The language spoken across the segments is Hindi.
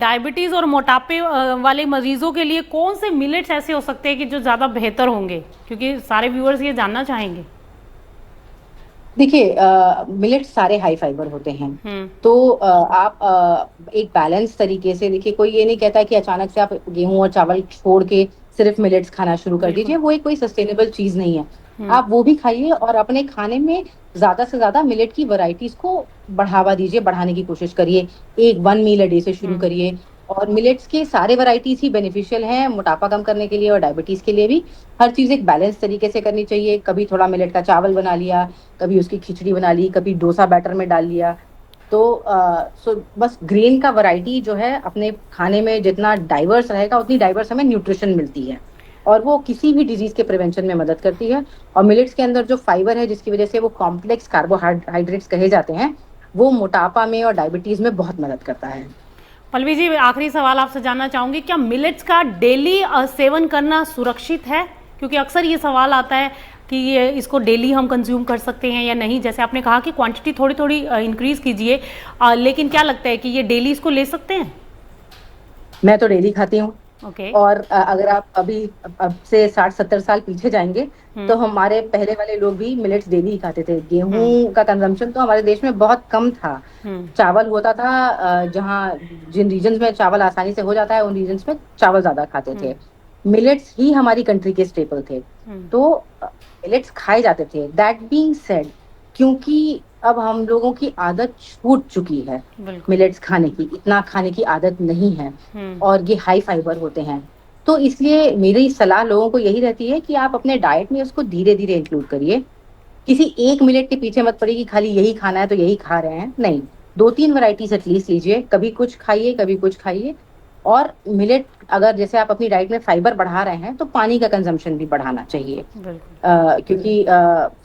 डायबिटीज और मोटापे वाले मरीजों के लिए कौन से मिलेट्स ऐसे हो सकते हैं कि जो ज्यादा बेहतर होंगे, क्योंकि सारे व्यूअर्स ये जानना चाहेंगे। देखिए, मिलेट सारे हाई फाइबर होते हैं। हम्म। तो आप एक बैलेंस तरीके से देखिए, कोई ये नहीं कहता कि अचानक से आप गेहूं और चावल छोड़ के सिर्फ मिलेट्स खाना शुरू कर बिल्कुल। दीजिए, वो एक कोई सस्टेनेबल चीज नहीं है। हम्म। आप वो भी खाइए और अपने खाने में ज्यादा से ज्यादा मिलेट की वैरायटीज को बढ़ावा दीजिए, बढ़ाने की कोशिश करिए। एक 1 मील अ डे से शुरू हम्म। करिए। और मिलेट्स के सारे वैरायटीज ही बेनिफिशियल हैं मोटापा कम करने के लिए और डायबिटीज के लिए भी। हर चीज एक बैलेंस तरीके से करनी चाहिए। कभी थोड़ा मिलेट का चावल बना लिया, कभी उसकी खिचड़ी बना ली, कभी डोसा बैटर में डाल लिया। तो बस ग्रेन का वैरायटी जो है अपने खाने में जितना डाइवर्स रहेगा, उतनी डाइवर्स हमें न्यूट्रिशन मिलती है। और वो किसी भी डिजीज के प्रिवेंशन में मदद करती है। और मिलेट्स के अंदर जो फाइबर है, जिसकी वजह से वो कॉम्प्लेक्स कार्बोहाइड्रेट्स कहे जाते हैं, वो मोटापा में और डायबिटीज में बहुत मदद करता है। पल्लवी जी, आखिरी सवाल आपसे जानना चाहूंगी, क्या मिलेट्स का डेली सेवन करना सुरक्षित है? क्योंकि अक्सर ये सवाल आता है कि ये इसको डेली हम कंज्यूम कर सकते हैं या नहीं। जैसे आपने कहा कि क्वांटिटी थोड़ी थोड़ी इंक्रीज कीजिए, लेकिन क्या लगता है कि ये डेली इसको ले सकते हैं? मैं तो डेली खाती हूँ। ओके। और अगर आप अभी अब से 60-70 साल पीछे जाएंगे, तो हम्म। हमारे पहले वाले लोग भी मिलेट्स डेली ही खाते थे। हम्म। गेहूं का कंजम्पशन तो हमारे देश में बहुत कम था। हम्म। चावल होता था, जहाँ जिन रीजन्स में चावल आसानी से हो जाता है, उन रीजन्स में चावल ज्यादा खाते थे। हम्म। मिलेट्स ही हमारी कंट्री के स्टेपल थे। हम्म। तो मिलेट्स खाए जाते थे। दैट बीइंग सेड, क्योंकि अब हम लोगों की आदत छूट चुकी है बिल्कुल। मिलेट्स खाने की, इतना खाने की आदत नहीं है। हम्म। और ये हाई फाइबर होते हैं। तो इसलिए मेरी सलाह लोगों को यही रहती है कि आप अपने डाइट में उसको धीरे धीरे इंक्लूड करिए। किसी एक मिलेट के पीछे मत पड़िए कि खाली यही खाना है तो यही खा रहे हैं, नहीं। 2-3 वैरायटीज एटलीस्ट लीजिए, कभी कुछ खाइए कभी कुछ खाइए। और मिलेट, अगर जैसे आप अपनी डाइट में फाइबर बढ़ा रहे हैं, तो पानी का कंजम्पशन भी बढ़ाना चाहिए। बिल्कुल। क्योंकि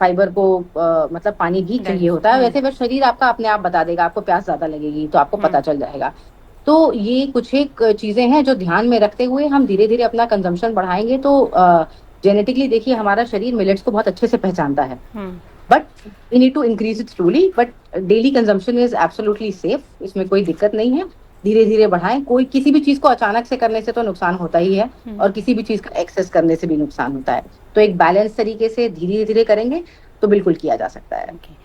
फाइबर को मतलब पानी भी चाहिए डाइजेस्ट। होता है। वैसे बस शरीर आपका अपने आप बता देगा, आपको प्यास ज्यादा लगेगी तो आपको हम्म। पता चल जाएगा। तो ये कुछ एक चीजें हैं जो ध्यान में रखते हुए हम धीरे धीरे अपना कंजम्पशन बढ़ाएंगे, तो जेनेटिकली देखिए हमारा शरीर मिलेट्स को बहुत अच्छे से पहचानता है। Hmm. But we need to increase it slowly, but daily consumption is absolutely safe, इसमें कोई दिक्कत नहीं है। धीरे धीरे बढ़ाएं। कोई किसी भी चीज को अचानक से करने से तो नुकसान होता ही है, हम्म। और किसी भी चीज का एक्सेस करने से भी नुकसान होता है। तो एक बैलेंस तरीके से धीरे धीरे करेंगे तो बिल्कुल किया जा सकता है। ओके।